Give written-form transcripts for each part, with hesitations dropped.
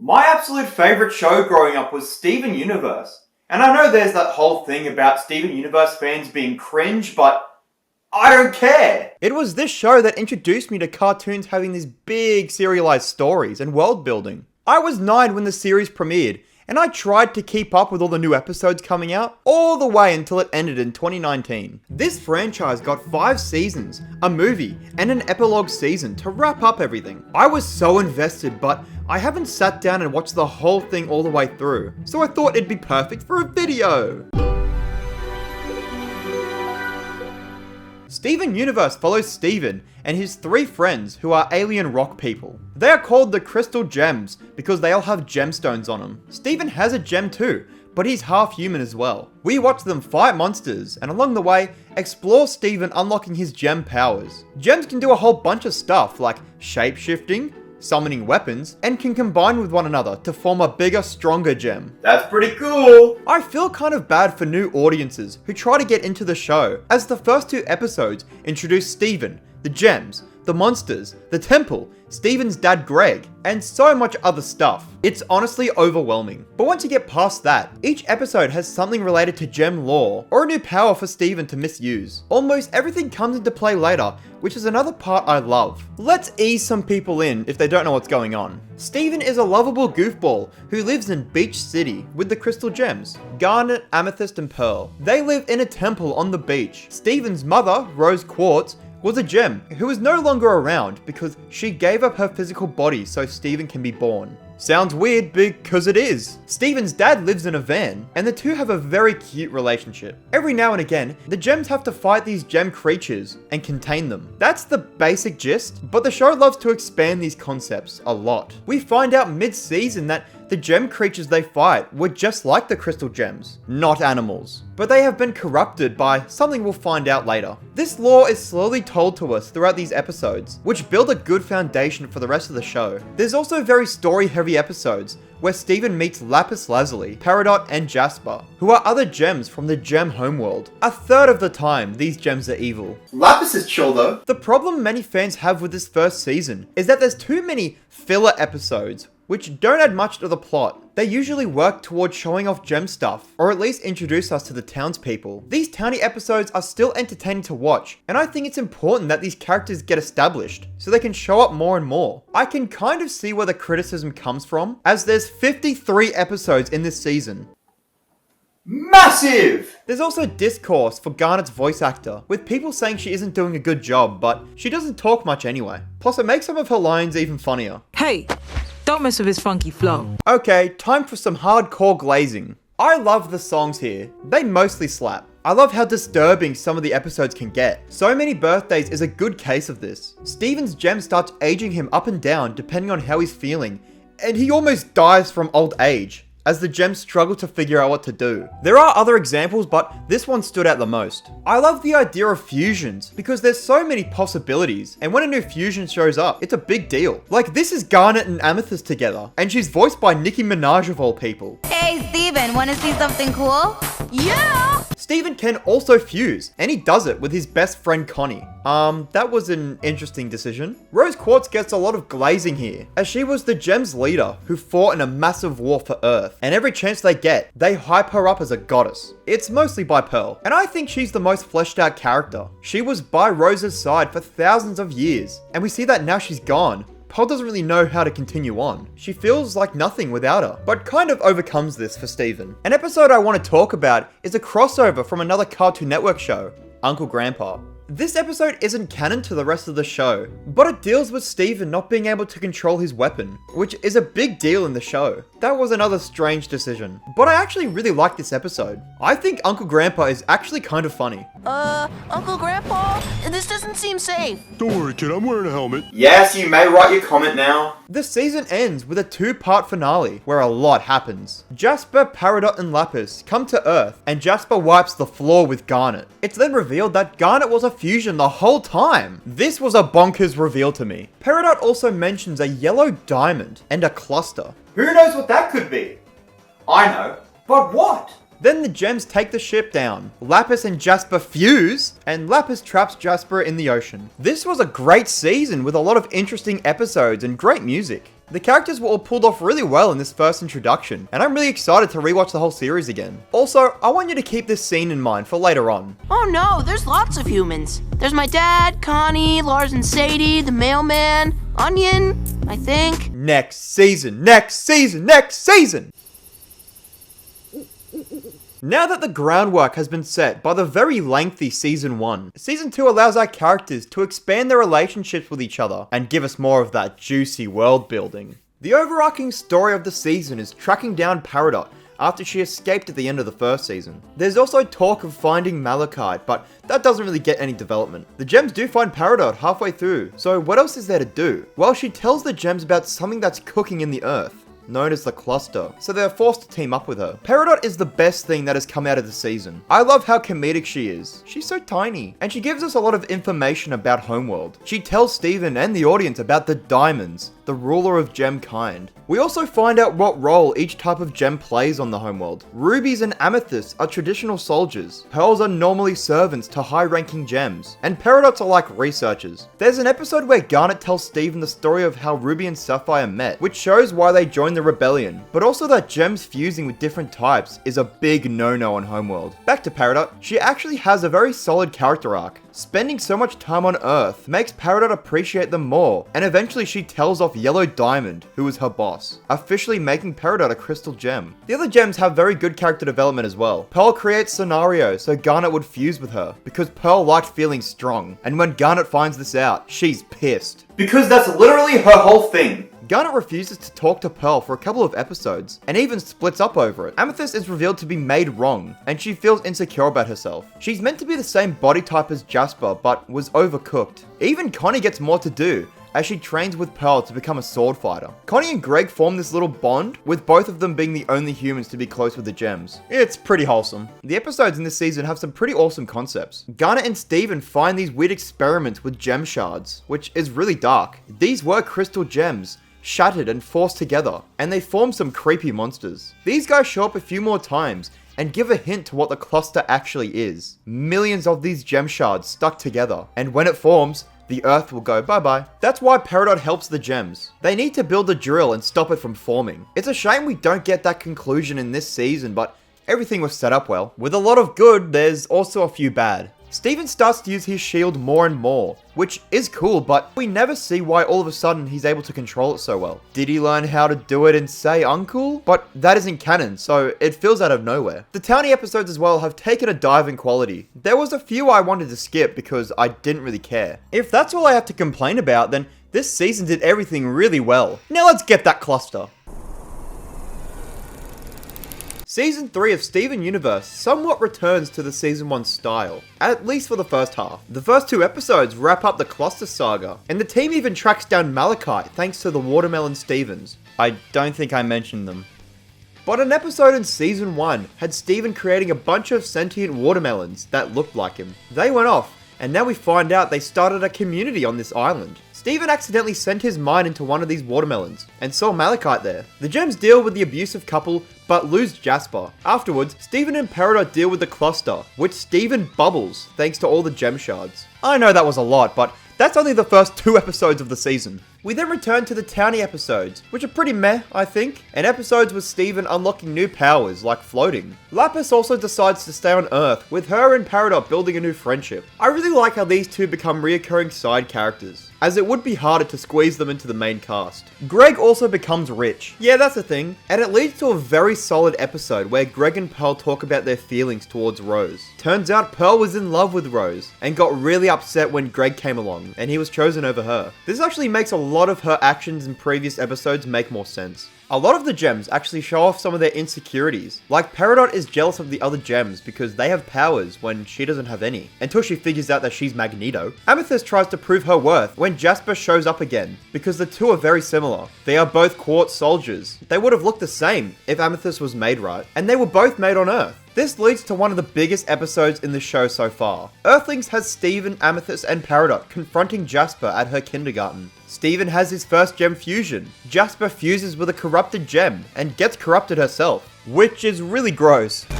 My absolute favourite show growing up was Steven Universe. And I know there's that whole thing about Steven Universe fans being cringe, but I don't care. It was this show that introduced me to cartoons having these big serialized stories and world building. I was 9 when the series premiered, and I tried to keep up with all the new episodes coming out, all the way until it ended in 2019. This franchise got 5 seasons, a movie, and an epilogue season to wrap up everything. I was so invested, but I haven't sat down and watched the whole thing all the way through, so I thought it'd be perfect for a video. Steven Universe follows Steven and his 3 friends who are alien rock people. They are called the Crystal Gems because they all have gemstones on them. Steven has a gem too, but he's half human as well. We watch them fight monsters and along the way, explore Steven unlocking his gem powers. Gems can do a whole bunch of stuff like shape-shifting, summoning weapons, and can combine with one another to form a bigger, stronger gem. That's pretty cool. I feel kind of bad for new audiences who try to get into the show, as the first 2 episodes introduce Steven, the gems, the monsters, the temple, Steven's dad Greg, and so much other stuff. It's honestly overwhelming. But once you get past that, each episode has something related to gem lore, or a new power for Steven to misuse. Almost everything comes into play later, which is another part I love. Let's ease some people in if they don't know what's going on. Steven is a lovable goofball who lives in Beach City with the crystal gems, Garnet, Amethyst, and Pearl. They live in a temple on the beach. Steven's mother, Rose Quartz, was a gem who is no longer around because she gave up her physical body so Steven can be born. Sounds weird because it is. Steven's dad lives in a van, and the two have a very cute relationship. Every now and again, the gems have to fight these gem creatures and contain them. That's the basic gist, but the show loves to expand these concepts a lot. We find out mid-season that the gem creatures they fight were just like the crystal gems, not animals. But they have been corrupted by something we'll find out later. This lore is slowly told to us throughout these episodes, which build a good foundation for the rest of the show. There's also very story-heavy episodes, where Steven meets Lapis Lazuli, Peridot, and Jasper, who are other gems from the gem homeworld. A third of the time, these gems are evil. Lapis is chill though. The problem many fans have with this first season is that there's too many filler episodes which don't add much to the plot. They usually work towards showing off gem stuff, or at least introduce us to the townspeople. These towny episodes are still entertaining to watch, and I think it's important that these characters get established, so they can show up more and more. I can kind of see where the criticism comes from, as there's 53 episodes in this season. Massive! There's also discourse for Garnet's voice actor, with people saying she isn't doing a good job, but she doesn't talk much anyway. Plus it makes some of her lines even funnier. Hey! Don't mess with his funky flow. Okay, time for some hardcore glazing. I love the songs here. They mostly slap. I love how disturbing some of the episodes can get. So Many Birthdays is a good case of this. Steven's gem starts aging him up and down depending on how he's feeling, and he almost dies from old age, as the gems struggle to figure out what to do. There are other examples, but this one stood out the most. I love the idea of fusions, because there's so many possibilities, and when a new fusion shows up, it's a big deal. Like, this is Garnet and Amethyst together, and she's voiced by Nicki Minaj of all people. Hey, Steven, wanna see something cool? Yeah! Steven can also fuse, and he does it with his best friend Connie. That was an interesting decision. Rose Quartz gets a lot of glazing here, as she was the Gems leader who fought in a massive war for Earth, and every chance they get, they hype her up as a goddess. It's mostly by Pearl, and I think she's the most fleshed out character. She was by Rose's side for thousands of years, and we see that now she's gone. Pearl doesn't really know how to continue on. She feels like nothing without her, but kind of overcomes this for Steven. An episode I want to talk about is a crossover from another Cartoon Network show, Uncle Grandpa. This episode isn't canon to the rest of the show, but it deals with Steven not being able to control his weapon, which is a big deal in the show. That was another strange decision, but I actually really like this episode. I think Uncle Grandpa is actually kind of funny. Uncle Grandpa, this doesn't seem safe. Don't worry, kid, I'm wearing a helmet. Yes, you may write your comment now. The season ends with a 2-part finale where a lot happens. Jasper, Peridot, and Lapis come to Earth, and Jasper wipes the floor with Garnet. It's then revealed that Garnet was a fusion the whole time. This was a bonkers reveal to me. Peridot also mentions a yellow diamond and a cluster. Who knows what that could be? I know, but what? Then the gems take the ship down. Lapis and Jasper fuse, and Lapis traps Jasper in the ocean. This was a great season with a lot of interesting episodes and great music. The characters were all pulled off really well in this first introduction, and I'm really excited to rewatch the whole series again. Also, I want you to keep this scene in mind for later on. Oh no, there's lots of humans. There's my dad, Connie, Lars and Sadie, the mailman, Onion, I think. Next season, next season, next season! Now that the groundwork has been set by the very lengthy Season 1, Season 2 allows our characters to expand their relationships with each other and give us more of that juicy world building. The overarching story of the season is tracking down Peridot after she escaped at the end of the first season. There's also talk of finding Malachite, but that doesn't really get any development. The gems do find Peridot halfway through, so what else is there to do? Well, she tells the gems about something that's cooking in the earth, known as the Cluster, so they're forced to team up with her. Peridot is the best thing that has come out of the season. I love how comedic she is. She's so tiny, and she gives us a lot of information about Homeworld. She tells Steven and the audience about the diamonds, the ruler of gem kind. We also find out what role each type of gem plays on the Homeworld. Rubies and amethysts are traditional soldiers. Pearls are normally servants to high-ranking gems, and Peridots are like researchers. There's an episode where Garnet tells Steven the story of how Ruby and Sapphire met, which shows why they joined the rebellion, but also that gems fusing with different types is a big no-no on Homeworld. Back to Peridot, she actually has a very solid character arc. Spending so much time on Earth makes Peridot appreciate them more, and eventually she tells off Yellow Diamond, who is her boss, officially making Peridot a crystal gem. The other gems have very good character development as well. Pearl creates scenarios so Garnet would fuse with her, because Pearl liked feeling strong, and when Garnet finds this out, she's pissed. Because that's literally her whole thing. Garnet refuses to talk to Pearl for a couple of episodes, and even splits up over it. Amethyst is revealed to be made wrong, and she feels insecure about herself. She's meant to be the same body type as Jasper, but was overcooked. Even Connie gets more to do, as she trains with Pearl to become a sword fighter. Connie and Greg form this little bond, with both of them being the only humans to be close with the gems. It's pretty wholesome. The episodes in this season have some pretty awesome concepts. Garnet and Steven find these weird experiments with gem shards, which is really dark. These were crystal gems, shattered and forced together, and they form some creepy monsters. These guys show up a few more times and give a hint to what the cluster actually is. Millions of these gem shards stuck together, and when it forms, the Earth will go bye-bye. That's why Peridot helps the gems. They need to build a drill and stop it from forming. It's a shame we don't get that conclusion in this season, but everything was set up well. With a lot of good, there's also a few bad. Steven starts to use his shield more and more, which is cool, but we never see why all of a sudden he's able to control it so well. Did he learn how to do it and say uncle? But that isn't canon, so it feels out of nowhere. The Townie episodes as well have taken a dive in quality. There was a few I wanted to skip because I didn't really care. If that's all I have to complain about, then this season did everything really well. Now let's get that cluster. Season 3 of Steven Universe somewhat returns to the Season 1 style, at least for the first half. The first 2 episodes wrap up the Cluster Saga, and the team even tracks down Malachite thanks to the Watermelon Stevens. I don't think I mentioned them. But an episode in Season 1 had Steven creating a bunch of sentient watermelons that looked like him. They went off, and now we find out they started a community on this island. Steven accidentally sent his mind into one of these watermelons, and saw Malachite there. The gems deal with the abusive couple, but lose Jasper. Afterwards, Steven and Peridot deal with the cluster, which Steven bubbles thanks to all the gem shards. I know that was a lot, but that's only the first 2 episodes of the season. We then return to the Townie episodes, which are pretty meh, I think, and episodes with Steven unlocking new powers, like floating. Lapis also decides to stay on Earth, with her and Peridot building a new friendship. I really like how these two become reoccurring side characters, as it would be harder to squeeze them into the main cast. Greg also becomes rich. Yeah, that's a thing. And it leads to a very solid episode where Greg and Pearl talk about their feelings towards Rose. Turns out Pearl was in love with Rose, and got really upset when Greg came along, and he was chosen over her. This actually makes a lot of her actions in previous episodes make more sense. A lot of the gems actually show off some of their insecurities. Like Peridot is jealous of the other gems because they have powers when she doesn't have any, until she figures out that she's Magneto. Amethyst tries to prove her worth when Jasper shows up again, because the two are very similar. They are both Quartz soldiers. They would have looked the same if Amethyst was made right, and they were both made on Earth. This leads to one of the biggest episodes in the show so far. Earthlings has Steven, Amethyst, and Peridot confronting Jasper at her kindergarten. Steven has his first gem fusion. Jasper fuses with a corrupted gem and gets corrupted herself, which is really gross. Ew,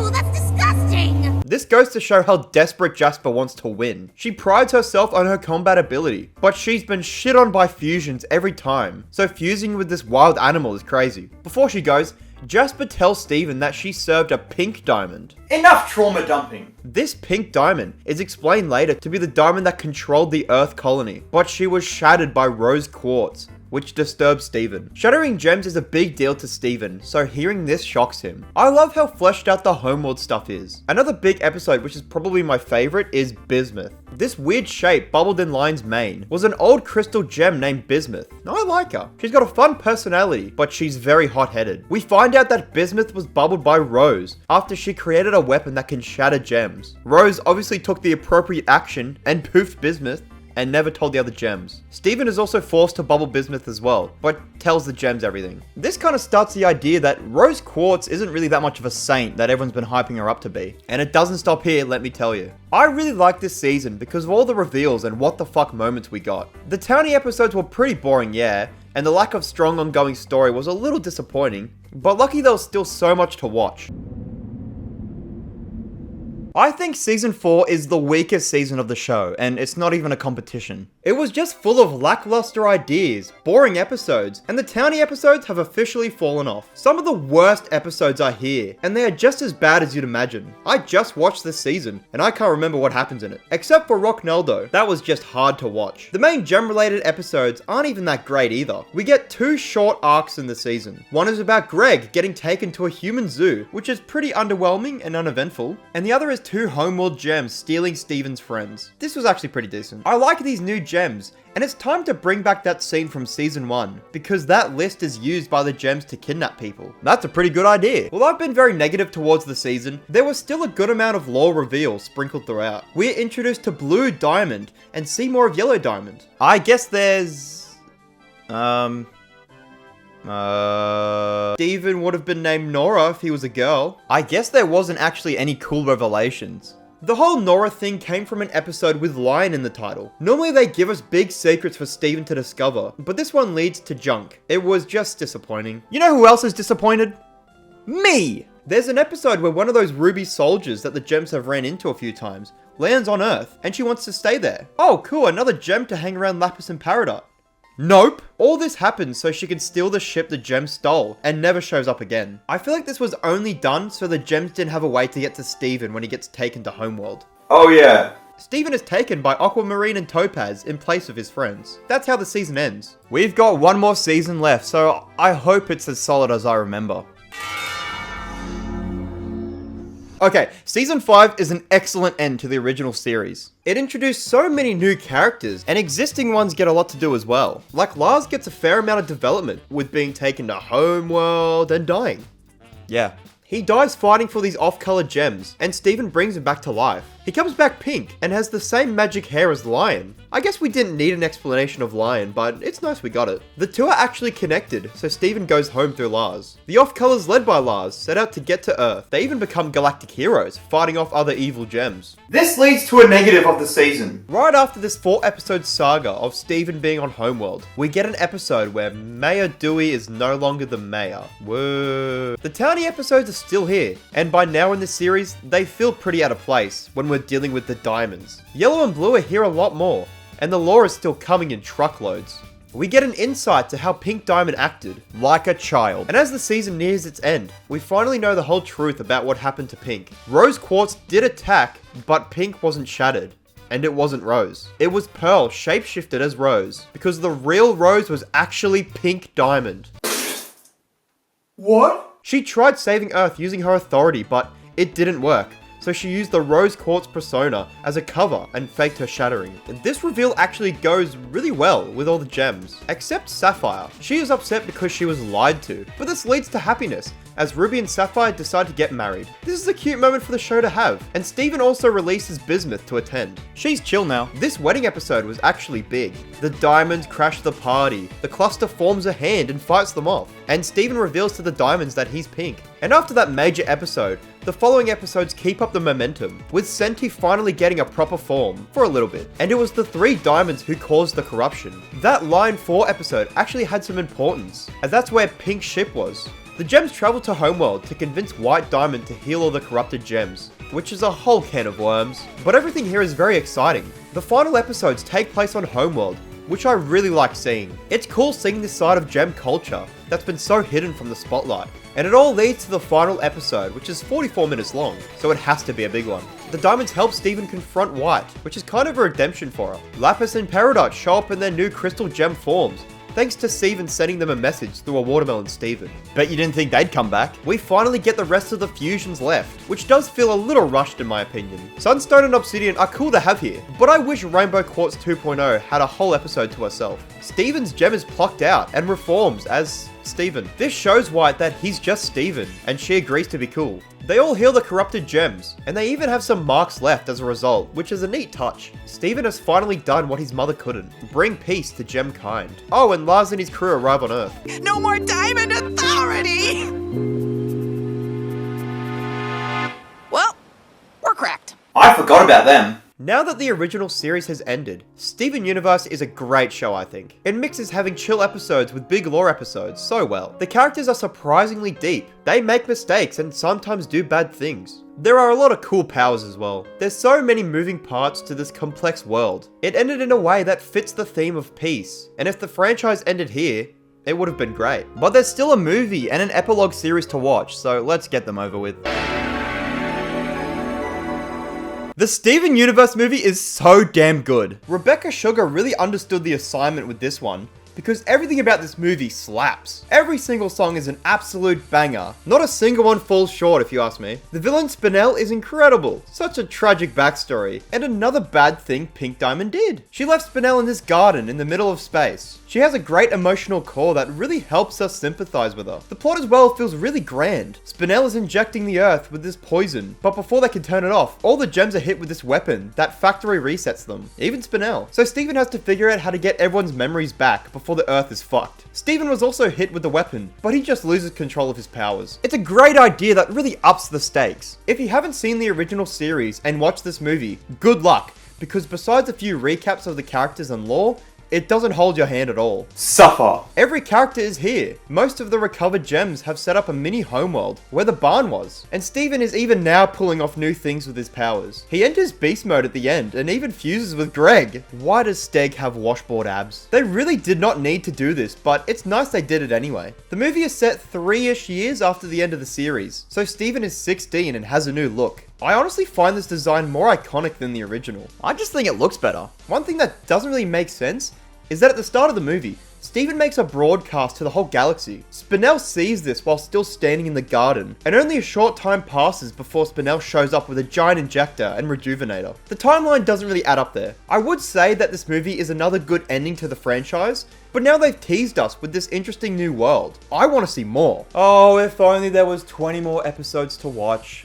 that's disgusting! This goes to show how desperate Jasper wants to win. She prides herself on her combat ability, but she's been shit on by fusions every time, so fusing with this wild animal is crazy. Before she goes, Jasper tells Steven that she served a pink diamond. Enough trauma dumping. This pink diamond is explained later to be the diamond that controlled the Earth colony, but she was shattered by rose quartz, which disturbs Steven. Shattering gems is a big deal to Steven, so hearing this shocks him. I love how fleshed out the homeworld stuff is. Another big episode, which is probably my favorite, is Bismuth. This weird shape bubbled in Lion's mane was an old crystal gem named Bismuth. Now I like her. She's got a fun personality, but she's very hot-headed. We find out that Bismuth was bubbled by Rose after she created a weapon that can shatter gems. Rose obviously took the appropriate action and poofed Bismuth, and never told the other gems. Steven is also forced to bubble Bismuth as well, but tells the gems everything. This kind of starts the idea that Rose Quartz isn't really that much of a saint that everyone's been hyping her up to be. And it doesn't stop here, let me tell you. I really like this season because of all the reveals and what the fuck moments we got. The townie episodes were pretty boring, yeah, and the lack of strong ongoing story was a little disappointing, but lucky there was still so much to watch. I think season 4 is the weakest season of the show, and it's not even a competition. It was just full of lackluster ideas, boring episodes, and the townie episodes have officially fallen off. Some of the worst episodes are here, and they are just as bad as you'd imagine. I just watched this season, and I can't remember what happens in it. Except for Rocknaldo, that was just hard to watch. The main gem-related episodes aren't even that great either. We get 2 short arcs in the season. One is about Greg getting taken to a human zoo, which is pretty underwhelming and uneventful, and the other is 2 homeworld gems stealing Steven's friends. This was actually pretty decent. I like these new gems, and it's time to bring back that scene from season 1, because that list is used by the gems to kidnap people. That's a pretty good idea. While I've been very negative towards the season, there was still a good amount of lore reveals sprinkled throughout. We're introduced to Blue Diamond, and see more of Yellow Diamond. I guess there's... Steven would have been named Nora if he was a girl. I guess there wasn't actually any cool revelations. The whole Nora thing came from an episode with Lion in the title. Normally they give us big secrets for Steven to discover, but this one leads to junk. It was just disappointing. You know who else is disappointed? Me! There's an episode where one of those Ruby soldiers that the gems have ran into a few times lands on Earth, and she wants to stay there. Oh cool, another gem to hang around Lapis and Peridot. Nope! All this happens so she can steal the ship the gem stole, and never shows up again. I feel like this was only done so the gems didn't have a way to get to Steven when he gets taken to Homeworld. Oh yeah. Steven is taken by Aquamarine and Topaz in place of his friends. That's how the season ends. We've got one more season left, so I hope it's as solid as I remember. Okay, Season 5 is an excellent end to the original series. It introduced so many new characters, and existing ones get a lot to do as well. Like Lars gets a fair amount of development, with being taken to Homeworld and dying. Yeah. He dies fighting for these off-color gems, and Steven brings him back to life. He comes back pink, and has the same magic hair as Lion. I guess we didn't need an explanation of Lion, but it's nice we got it. The two are actually connected, so Steven goes home through Lars. The off-colors led by Lars set out to get to Earth. They even become galactic heroes, fighting off other evil gems. This leads to a negative of the season. Right after this 4-episode saga of Steven being on Homeworld, we get an episode where Mayor Dewey is no longer the mayor. Whoa. The townie episodes are still here, and by now in the series, they feel pretty out of place when we're dealing with the diamonds. Yellow and blue are here a lot more, and the lore is still coming in truckloads. We get an insight to how Pink Diamond acted, like a child. And as the season nears its end, we finally know the whole truth about what happened to Pink. Rose Quartz did attack, but Pink wasn't shattered. And it wasn't Rose. It was Pearl shapeshifted as Rose, because the real Rose was actually Pink Diamond. What? She tried saving Earth using her authority, but it didn't work. So she used the Rose Quartz persona as a cover and faked her shattering. This reveal actually goes really well with all the gems, except Sapphire. She is upset because she was lied to, but this leads to happiness, as Ruby and Sapphire decide to get married. This is a cute moment for the show to have, and Steven also releases Bismuth to attend. She's chill now. This wedding episode was actually big. The diamonds crash the party, the cluster forms a hand and fights them off, and Steven reveals to the diamonds that he's pink. And after that major episode, The following episodes keep up the momentum, with Senti finally getting a proper form, for a little bit, and it was the 3 diamonds who caused the corruption. That Line 4 episode actually had some importance, as that's where Pink's ship was. The gems travel to Homeworld to convince White Diamond to heal all the corrupted gems, which is a whole can of worms. But everything here is very exciting. The final episodes take place on Homeworld, which I really like seeing. It's cool seeing this side of gem culture that's been so hidden from the spotlight. And it all leads to the final episode, which is 44 minutes long, so it has to be a big one. The diamonds help Steven confront White, which is kind of a redemption for her. Lapis and Peridot show up in their new crystal gem forms, thanks to Steven sending them a message through a watermelon Steven. Bet you didn't think they'd come back. We finally get the rest of the fusions left, which does feel a little rushed in my opinion. Sunstone and Obsidian are cool to have here, but I wish Rainbow Quartz 2.0 had a whole episode to herself. Steven's gem is plucked out and reforms as Steven. This shows White that he's just Steven, and she agrees to be cool. They all heal the corrupted gems, and they even have some marks left as a result, which is a neat touch. Steven has finally done what his mother couldn't, bring peace to gem kind. Oh, and Lars and his crew arrive on Earth. No more Diamond Authority! Well, we're cracked. I forgot about them. Now that the original series has ended, Steven Universe is a great show, I think. It mixes having chill episodes with big lore episodes so well. The characters are surprisingly deep. They make mistakes and sometimes do bad things. There are a lot of cool powers as well. There's so many moving parts to this complex world. It ended in a way that fits the theme of peace, and if the franchise ended here, it would have been great. But there's still a movie and an epilogue series to watch, so let's get them over with. The Steven Universe movie is so damn good. Rebecca Sugar really understood the assignment with this one, because everything about this movie slaps. Every single song is an absolute banger. Not a single one falls short if you ask me. The villain Spinel is incredible. Such a tragic backstory. And another bad thing Pink Diamond did. She left Spinel in this garden in the middle of space. She has a great emotional core that really helps us sympathize with her. The plot as well feels really grand. Spinel is injecting the Earth with this poison, but before they can turn it off, all the gems are hit with this weapon that factory resets them, even Spinel. So Steven has to figure out how to get everyone's memories back before the Earth is fucked. Steven was also hit with the weapon, but he just loses control of his powers. It's a great idea that really ups the stakes. If you haven't seen the original series and watched this movie, good luck, because besides a few recaps of the characters and lore, it doesn't hold your hand at all. Suffer. Every character is here. Most of the recovered gems have set up a mini homeworld where the barn was. And Steven is even now pulling off new things with his powers. He enters beast mode at the end and even fuses with Greg. Why does Steg have washboard abs? They really did not need to do this, but it's nice they did it anyway. The movie is set 3-ish years after the end of the series, so Steven is 16 and has a new look. I honestly find this design more iconic than the original. I just think it looks better. One thing that doesn't really make sense is that at the start of the movie, Steven makes a broadcast to the whole galaxy. Spinel sees this while still standing in the garden, and only a short time passes before Spinel shows up with a giant injector and rejuvenator. The timeline doesn't really add up there. I would say that this movie is another good ending to the franchise, but now they've teased us with this interesting new world. I want to see more. Oh, if only there was 20 more episodes to watch.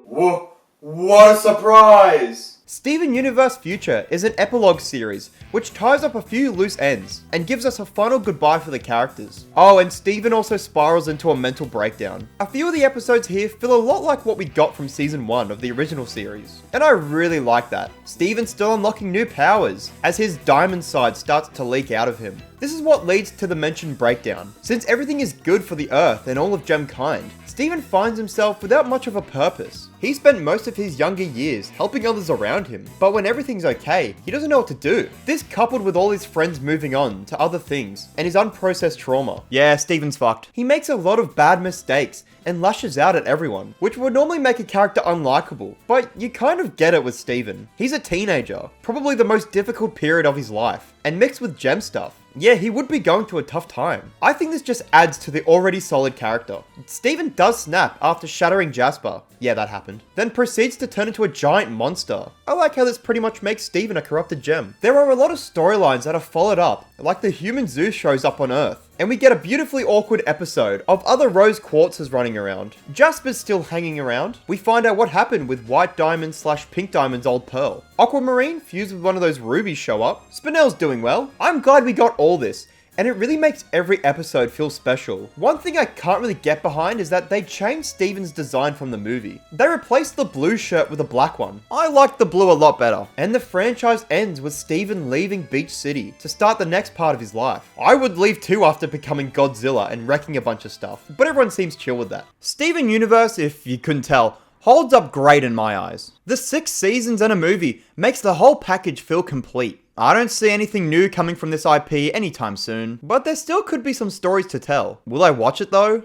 Whoa, what a surprise! Steven Universe Future is an epilogue series, which ties up a few loose ends, and gives us a final goodbye for the characters. Oh, and Steven also spirals into a mental breakdown. A few of the episodes here feel a lot like what we got from season 1 of the original series, and I really like that. Steven's still unlocking new powers, as his diamond side starts to leak out of him. This is what leads to the mentioned breakdown. Since everything is good for the Earth and all of Gemkind, Steven finds himself without much of a purpose. He spent most of his younger years helping others around him, but when everything's okay, he doesn't know what to do. This coupled with all his friends moving on to other things, and his unprocessed trauma. Yeah, Steven's fucked. He makes a lot of bad mistakes, and lashes out at everyone, which would normally make a character unlikable, but you kind of get it with Steven. He's a teenager, probably the most difficult period of his life, and mixed with gem stuff. Yeah, he would be going through a tough time. I think this just adds to the already solid character. Steven does snap after shattering Jasper. Yeah, that happened. Then proceeds to turn into a giant monster. I like how this pretty much makes Steven a corrupted gem. There are a lot of storylines that are followed up, like the human Zeus shows up on Earth, and we get a beautifully awkward episode of other rose quartzes running around. Jasper's still hanging around. We find out what happened with White Diamond / Pink Diamond's old pearl. Aquamarine fused with one of those rubies show up. Spinel's doing well. I'm glad we got all this. and it really makes every episode feel special. One thing I can't really get behind is that they changed Steven's design from the movie. They replaced the blue shirt with a black one. I like the blue a lot better. And the franchise ends with Steven leaving Beach City to start the next part of his life. I would leave too after becoming Godzilla and wrecking a bunch of stuff, but everyone seems chill with that. Steven Universe, if you couldn't tell, holds up great in my eyes. The 6 seasons and a movie makes the whole package feel complete. I don't see anything new coming from this IP anytime soon, but there still could be some stories to tell. Will I watch it though?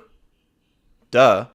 Duh.